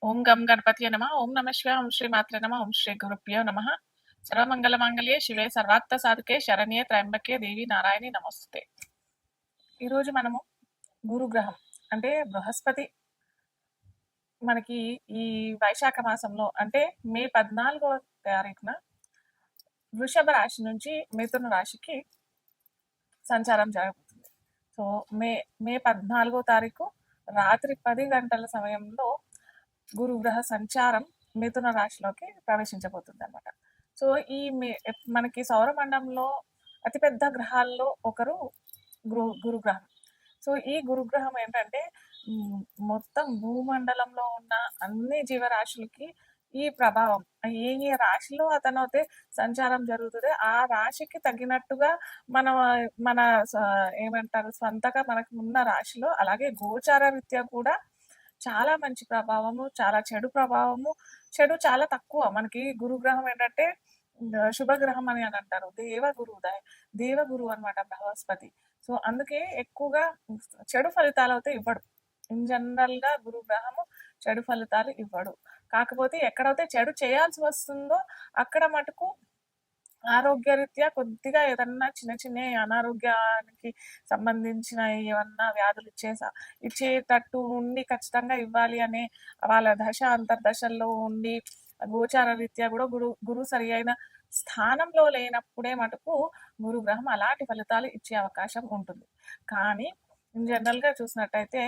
ఓం గం గణపతియే నమః. ఓం నమః శివాయ. ఓం శ్రీ మాత్రే నమః. ఓం శ్రీ గురుభ్యో నమః. సర్వమంగళమాంగళ్యే శివే సర్వార్థ సాధకే శరణ్యే త్రయంబకే దేవి నారాయణి నమస్తే. ఈరోజు మనము గురుగ్రహం అంటే బృహస్పతి మనకి ఈ వైశాఖ మాసంలో అంటే మే 14వ తారీఖున వృషభ రాశి నుంచి మిథున రాశికి సంచారం జరుగుతుంది. సో మే 14వ తారీఖు రాత్రి 10 గంటల సమయంలో గురుగ్రహ సంచారం మిథున రాశిలోకి ప్రవేశించబోతుంది అనమాట. సో మనకి సౌరమండలంలో అతిపెద్ద గ్రహాల్లో ఒకరు గురుగ్రహం. సో ఈ గురుగ్రహం ఏంటంటే మొత్తం భూమండలంలో ఉన్న అన్ని జీవరాశులకి ఈ ప్రభావం ఏ రాశిలో అతను అయితే సంచారం జరుగుతుంది ఆ రాశికి తగినట్టుగా మన మన ఏమంటారు స్వంతగా మనకు ఉన్న రాశిలో అలాగే గోచార రీత్యా కూడా చాలా మంచి ప్రభావము, చాలా చెడు ప్రభావము. చెడు చాలా తక్కువ. మనకి గురుగ్రహం ఏంటంటే శుభగ్రహం అని అంటారు. దేవగురు అనమాట బృహస్పతి. సో అందుకే ఎక్కువగా చెడు ఫలితాలు అయితే ఇవ్వడు. ఇన్ జనరల్ గా గురుగ్రహము చెడు ఫలితాలు ఇవ్వడు. కాకపోతే ఎక్కడైతే చెడు చేయాల్సి వస్తుందో అక్కడ మటుకు ఆరోగ్యరీత్యా కొద్దిగా ఏదన్నా చిన్న అనారోగ్యానికి సంబంధించిన ఏమన్నా వ్యాధులు ఇచ్చేటట్టు ఉండి ఖచ్చితంగా ఇవ్వాలి అనే వాళ్ళ దశ అంతర్దశల్లో ఉండి గోచార రీత్యా కూడా గురు సరి అయిన స్థానంలో లేనప్పుడే మటుకు గురుగ్రహం అలాంటి ఫలితాలు ఇచ్చే అవకాశం ఉంటుంది. కానీ జనరల్గా చూసినట్టయితే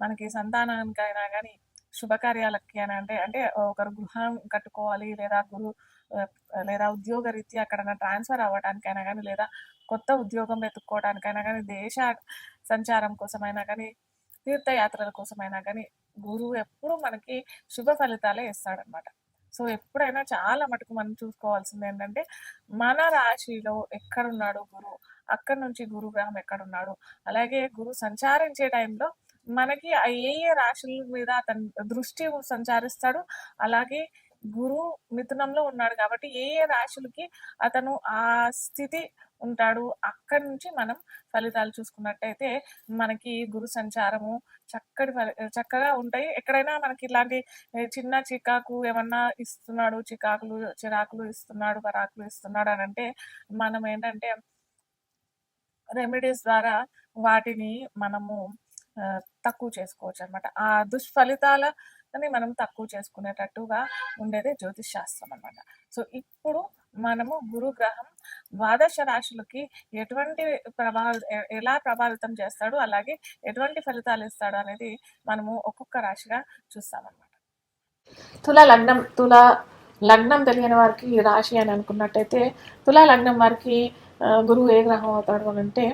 మనకి సంతానానికైనా కానీ శుభకార్యాలకి అని అంటే ఒకరు గృహం కట్టుకోవాలి లేదా ఉద్యోగ రీత్యా అక్కడ ట్రాన్స్ఫర్ అవ్వడానికైనా కానీ లేదా కొత్త ఉద్యోగం వెతుక్కోవడానికైనా కానీ దేశ సంచారం కోసమైనా కానీ తీర్థయాత్రల కోసమైనా కానీ గురువు ఎప్పుడు మనకి శుభ ఫలితాలే ఇస్తాడనమాట. సో ఎప్పుడైనా చాలా మటుకు మనం చూసుకోవాల్సింది ఏంటంటే మన రాశిలో ఎక్కడున్నాడు గురువు, అక్కడి నుంచి గురుగ్రహం ఎక్కడున్నాడు, అలాగే గురువు సంచారించే టైంలో మనకి ఏ రాశుల మీద అతని దృష్టి సంచారిస్తాడు, అలాగే గురువు మిథునంలో ఉన్నాడు కాబట్టి ఏ రాశులకి అతను ఆ స్థితి ఉంటాడు అక్కడి నుంచి మనం ఫలితాలు చూసుకున్నట్టయితే మనకి గురు సంచారము చక్కగా ఉంటాయి. ఎక్కడైనా మనకి ఇలాంటి చిన్న చికాకు ఏమన్నా ఇస్తున్నాడు, చిరాకులు ఇస్తున్నాడు, పరాకులు ఇస్తున్నాడు అని అంటే మనం ఏంటంటే రెమెడీస్ ద్వారా వాటిని మనము తక్కువ చేసుకోవచ్చు అనమాట. ఆ దుష్ఫలితాలని మనం తక్కువ చేసుకునేటట్టుగా ఉండేదే జ్యోతిష్ శాస్త్రం అనమాట. సో ఇప్పుడు మనము గురుగ్రహం ద్వాదశ రాశులకి ఎలా ప్రభావితం చేస్తాడు, అలాగే ఎటువంటి ఫలితాలు ఇస్తాడు అనేది మనము ఒక్కొక్క రాశిగా చూస్తామన్నమాట. తులా లగ్నం తెలియని వారికి రాశి అని అనుకున్నట్టయితే తులా లగ్నం వారికి గురువు ఏ గ్రహం అవుతాడు అని అంటే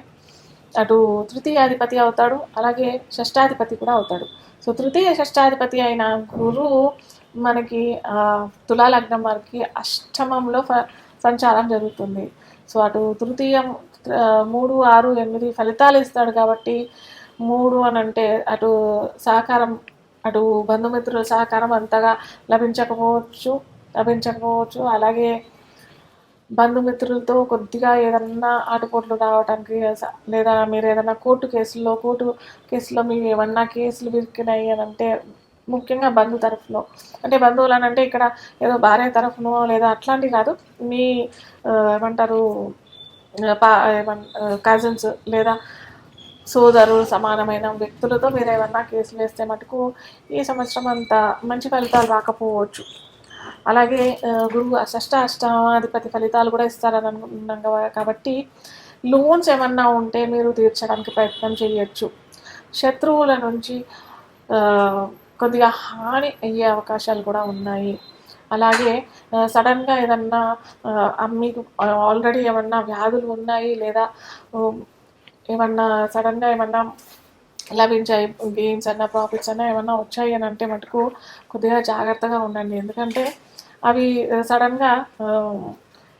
అటు తృతీయాధిపతి అవుతాడు, అలాగే షష్టాధిపతి కూడా అవుతాడు. సో తృతీయ షష్టాధిపతి అయిన గురువు మనకి తులా లగ్నం వారికి అష్టమంలో సంచారం జరుగుతుంది. సో అటు తృతీయం 3, 6, 8 ఫలితాలు ఇస్తాడు కాబట్టి 3 అని అంటే అటు సహకారం అటు బంధుమిత్రుల సహకారం అంతగా లభించకపోవచ్చు అలాగే బంధుమిత్రులతో కొద్దిగా ఏదన్నా ఆటుపోట్లు రావడానికి లేదా మీరు ఏదైనా కోర్టు కేసులో మీరు ఏమన్నా కేసులు విరికినాయి అని అంటే ముఖ్యంగా తరఫులో అంటే బంధువులు అని అంటే ఇక్కడ ఏదో భార్య తరఫునో లేదా అట్లాంటివి కాదు, మీ ఏమంటారు కజిన్స్ లేదా సోదరులు సమానమైన వ్యక్తులతో మీరు ఏమన్నా కేసులు వేస్తే మటుకు ఈ సంవత్సరం అంత మంచి ఫలితాలు రాకపోవచ్చు. అలాగే గురువు అష్టాధిపతి ఫలితాలు కూడా ఇస్తారని అనుకుంటున్నాం కాబట్టి లోన్స్ ఏమన్నా ఉంటే మీరు తీర్చడానికి ప్రయత్నం చేయొచ్చు. శత్రువుల నుంచి కొద్దిగా హాని అయ్యే అవకాశాలు కూడా ఉన్నాయి. అలాగే సడన్గా ఏదన్నా మీకు ఆల్రెడీ ఏమన్నా వ్యాధులు ఉన్నాయి లేదా ఏమన్నా సడన్గా ఏమన్నా లభించాయి గెయిన్స్ అన్నా ప్రాఫిట్స్ అన్నా ఏమన్నా వచ్చాయి అని అంటే మటుకు కొద్దిగా జాగ్రత్తగా ఉండండి. ఎందుకంటే అవి సడన్గా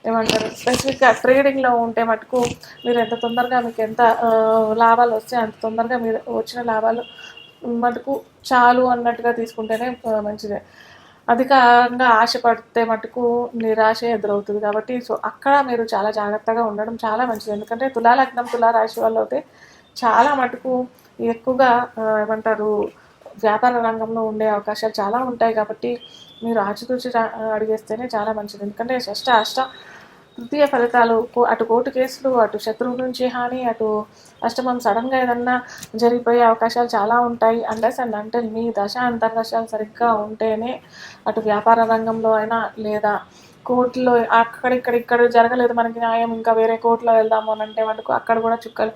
ఏమంటారు స్పెసిఫిక్గా ట్రేడింగ్లో ఉంటే మటుకు మీరు ఎంత తొందరగా మీకు ఎంత లాభాలు వస్తే అంత తొందరగా మీరు వచ్చిన లాభాలు మటుకు చాలు అన్నట్టుగా తీసుకుంటేనే మంచిదే. అధికంగా ఆశపడితే మటుకు నిరాశ ఎదురవుతుంది కాబట్టి సో అక్కడ మీరు చాలా జాగ్రత్తగా ఉండడం చాలా మంచిది. ఎందుకంటే తులాలగ్నం తులారాశి వాళ్ళు అయితే చాలా మటుకు ఎక్కువగా ఏమంటారు వ్యాపార రంగంలో ఉండే అవకాశాలు చాలా ఉంటాయి కాబట్టి మీరు ఆచితూచి అడిగేస్తేనే చాలా మంచిది. ఎందుకంటే షష్ట అష్ట తృతీయ ఫలితాలు అటు కోర్టు కేసులు, అటు శత్రువు నుంచి హాని, అటు అష్టమం సడన్గా ఏదన్నా జరిగిపోయే అవకాశాలు చాలా ఉంటాయి. అండర్స్ అండ్ అంటే మీ దశ అంతర్దశాలు సరిగ్గా ఉంటేనే అటు వ్యాపార రంగంలో అయినా లేదా కోర్టులో ఇక్కడ జరగలేదు మనకి న్యాయం, ఇంకా వేరే కోర్టులో వెళ్దాము అని అంటే మటుకు అక్కడ కూడా చుక్కలు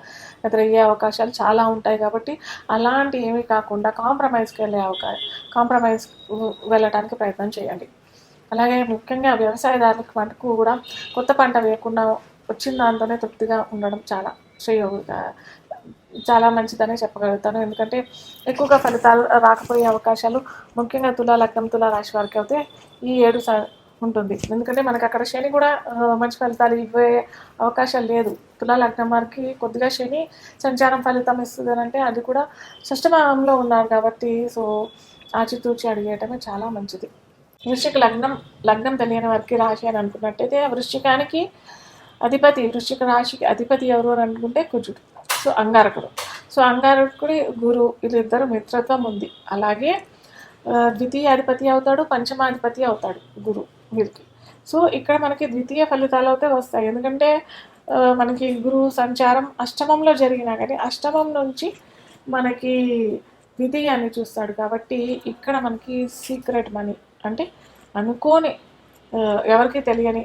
ఎదురయ్యే అవకాశాలు చాలా ఉంటాయి. కాబట్టి అలాంటి ఏమీ కాకుండా కాంప్రమైజ్ వెళ్ళడానికి ప్రయత్నం చేయండి. అలాగే ముఖ్యంగా వ్యవసాయదారులకు మటుకు కూడా కొత్త పంట వేయకుండా వచ్చిన దాంతోనే తృప్తిగా ఉండడం చాలా మంచిదని చెప్పగలుగుతాను. ఎందుకంటే ఎక్కువగా ఫలితాలు రాకపోయే అవకాశాలు ముఖ్యంగా తులా లగ్నం, తులా రాశి వారికి అయితే ఈ 7 ఉంటుంది. ఎందుకంటే మనకు అక్కడ శని కూడా మంచి ఫలితాలు ఇవ్వే అవకాశాలు లేదు. తులా లగ్నం వారికి కొద్దిగా శని సంచారం ఫలితం ఇస్తుంది అంటే అది కూడా షష్టమంలో ఉన్నారు కాబట్టి సో ఆచితూచి అడిగేయటమే చాలా మంచిది. వృశ్చిక లగ్నం తెలియని వారికి రాశి అని అనుకున్నట్టయితే వృశ్చికానికి అధిపతి, వృశ్చిక రాశికి అధిపతి ఎవరు అని అనుకుంటే కుజుడు. సో అంగారకుడు. సో అంగారకుడి గురు వీళ్ళిద్దరు మిత్రత్వం ఉంది. అలాగే ద్వితీయ అధిపతి అవుతాడు, పంచమాధిపతి అవుతాడు గురు వీరికి. సో ఇక్కడ మనకి ద్వితీయ ఫలితాలు అయితే వస్తాయి. ఎందుకంటే మనకి గురువు సంచారం అష్టమంలో జరిగినా కానీ అష్టమం నుంచి మనకి ద్వితీయాన్ని చూస్తాడు కాబట్టి ఇక్కడ మనకి సీక్రెట్ మనీ అంటే అనుకోని ఎవరికి తెలియని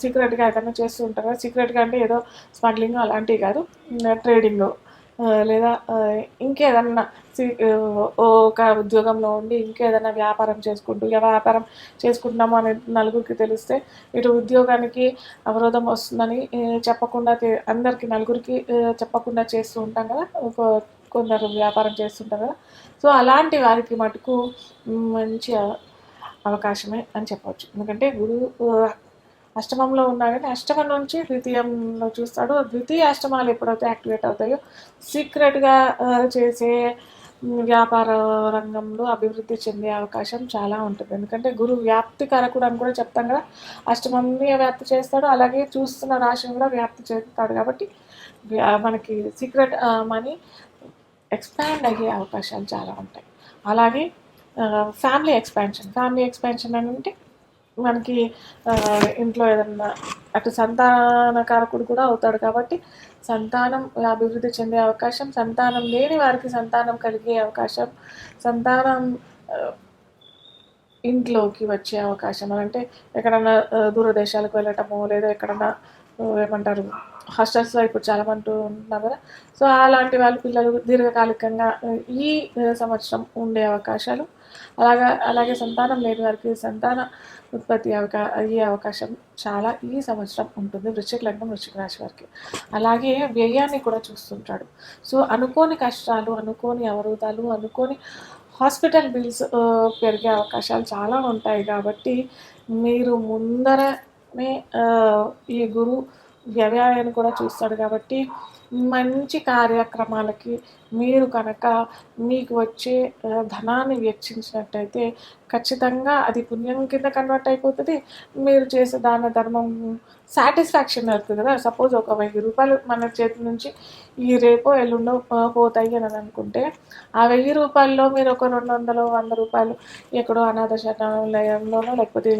సీక్రెట్గా ఏదైనా చేస్తూ ఉంటారు కదా. సీక్రెట్గా అంటే ఏదో స్మగ్లింగ్ అలాంటివి కాదు, ట్రేడింగ్ లేదా ఇంకేదన్నా ఒక ఉద్యోగంలో ఉండి ఇంకేదైనా వ్యాపారం చేసుకుంటున్నాము అనే నలుగురికి తెలిస్తే ఇటు ఉద్యోగానికి అవరోధం వస్తుందని చెప్పకుండా అందరికీ నలుగురికి చెప్పకుండా చేస్తూ ఉంటాం కదా. కొందరు వ్యాపారం చేస్తుంటారు కదా. సో అలాంటి వారికి మటుకు మంచి అవకాశమే అని చెప్పవచ్చు. ఎందుకంటే గురువు అష్టమంలో ఉన్నా కానీ అష్టమం నుంచి ద్వితీయంలో చూస్తాడు. ద్వితీయ అష్టమాలు ఎప్పుడైతే యాక్టివేట్ అవుతాయో సీక్రెట్గా చేసే వ్యాపార రంగంలో అభివృద్ధి చెందే అవకాశం చాలా ఉంటుంది. ఎందుకంటే గురువు వ్యాప్తి కారకుడు అని కూడా చెప్తాం కదా. అష్టమంని వ్యాప్తి చేస్తాడు, అలాగే చూస్తున్న రాశిని కూడా వ్యాప్తి చేస్తాడు. కాబట్టి మనకి సీక్రెట్ మనీ ఎక్స్పాండ్ అయ్యే అవకాశాలు చాలా ఉంటాయి. అలాగే ఫ్యామిలీ ఎక్స్పాన్షన్ అంటే మనకి ఇంట్లో ఏదన్నా అటు సంతానకారకుడు కూడా అవుతాడు కాబట్టి సంతానం అభివృద్ధి చెందే అవకాశం, సంతానం లేని వారికి సంతానం కలిగే అవకాశం, సంతానం ఇంట్లోకి వచ్చే అవకాశం అంటే ఎక్కడన్నా దూరదేశాలకు వెళ్ళటము లేదా ఎక్కడన్నా ఏమంటారు హాస్టల్స్లో ఇప్పుడు చాలా మంది ఉంటున్నారు కదా. సో అలాంటి వాళ్ళు పిల్లలు దీర్ఘకాలికంగా ఈ సంవత్సరం ఉండే అవకాశాలు, అలాగే సంతానం లేని వారికి సంతాన ఉత్పత్తి అయ్యే అవకాశం చాలా ఈ సంవత్సరం ఉంటుంది వృశ్చిక లగ్నం, వృశ్చిక రాశి వారికి. అలాగే వ్యయాన్ని కూడా చూస్తుంటాడు. సో అనుకోని కష్టాలు, అనుకోని అవరోధాలు, అనుకోని హాస్పిటల్ బిల్స్ పెరిగే అవకాశాలు చాలా ఉంటాయి. కాబట్టి మీరు ముందరనే ఈ గురువు వ్యయాన్ని కూడా చూస్తాడు కాబట్టి మంచి కార్యక్రమాలకి మీరు కనుక మీకు వచ్చే ధనాన్ని వెచ్చించినట్టయితే ఖచ్చితంగా అది పుణ్యం కింద కన్వర్ట్ అయిపోతుంది. మీరు చేసే దాన ధర్మం సాటిస్ఫాక్షన్ అవుతుంది కదా. సపోజ్ ఒక 1000 రూపాయలు మన చేతి నుంచి ఈ రేపో ఎల్లుండో పోతాయి అని అనుకుంటే ఆ 1000 రూపాయల్లో మీరు ఒక 200 100 రూపాయలు ఎక్కడో అనాథ శరణాలయంలోనో లేకపోతే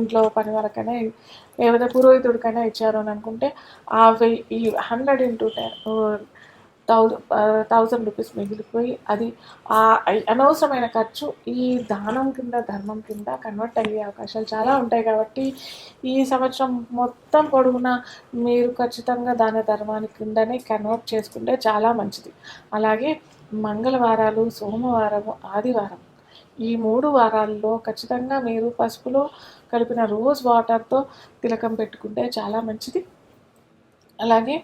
ఇంట్లో పని వరకైనా లేకపోతే పురోహితుడికైనా ఇచ్చారు అని అనుకుంటే ఆ 100 into 1000 రూపీస్ మిగిలిపోయి అది ఆ అనవసరమైన ఖర్చు ఈ దానం కింద ధర్మం కింద కన్వర్ట్ అయ్యే అవకాశాలు చాలా ఉంటాయి. కాబట్టి ఈ సంవత్సరం మొత్తం పొడవునా మీరు ఖచ్చితంగా దాన ధర్మాన్ని కిందనే కన్వర్ట్ చేసుకుంటే చాలా మంచిది. అలాగే మంగళవారాలు, సోమవారము, ఆదివారం ఈ 3 వారాల్లో ఖచ్చితంగా మీరు పసుపులో కలిపిన రోజ్ వాటర్తో తిలకం పెట్టుకుంటే చాలా మంచిది. అలాగే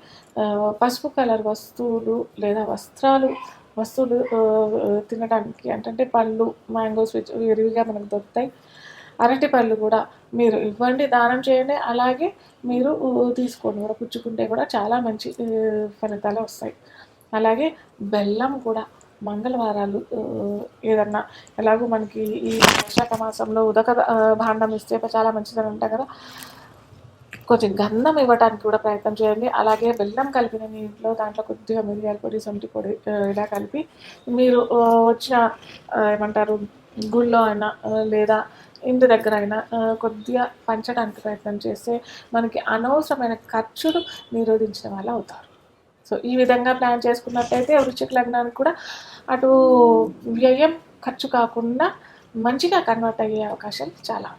పసుపు కలర్ వస్తువులు లేదా వస్తువులు తినడానికి అంటే పళ్ళు, మ్యాంగోస్ విరివిగా మనకు దొరుకుతాయి. అరటి పళ్ళు కూడా మీరు ఇవ్వండి, దానం చేయండి. అలాగే మీరు తీసుకోండి కూడా, పుచ్చుకుంటే కూడా చాలా మంచి ఫలితాలు వస్తాయి. అలాగే బెల్లం కూడా మంగళవారాలు ఏదన్నా ఎలాగో మనకి ఈ వైశాఖ మాసంలో ఉదక భాండం ఇస్తే చాలా మంచిదని ఉంటాయి కదా. కొంచెం గంధం ఇవ్వడానికి కూడా ప్రయత్నం చేయండి. అలాగే బెల్లం కలిపిన నీటిలో దాంట్లో కొద్దిగా మిరియాల పొడి, సొంటి పొడి ఇలా కలిపి మీరు వచ్చిన ఏమంటారు గుళ్ళో అయినా లేదా ఇంటి దగ్గర అయినా కొద్దిగా పంచడానికి ప్రయత్నం చేస్తే మనకి అనవసరమైన ఖర్చులు నిరోధించిన వాళ్ళు అవుతారు. సో ఈ విధంగా ప్లాన్ చేసుకున్నట్టయితే వృశ్చిక లగ్నానికి కూడా అటు వ్యయం ఖర్చు కాకుండా మంచిగా కన్వర్ట్ అయ్యే అవకాశాలు చాలా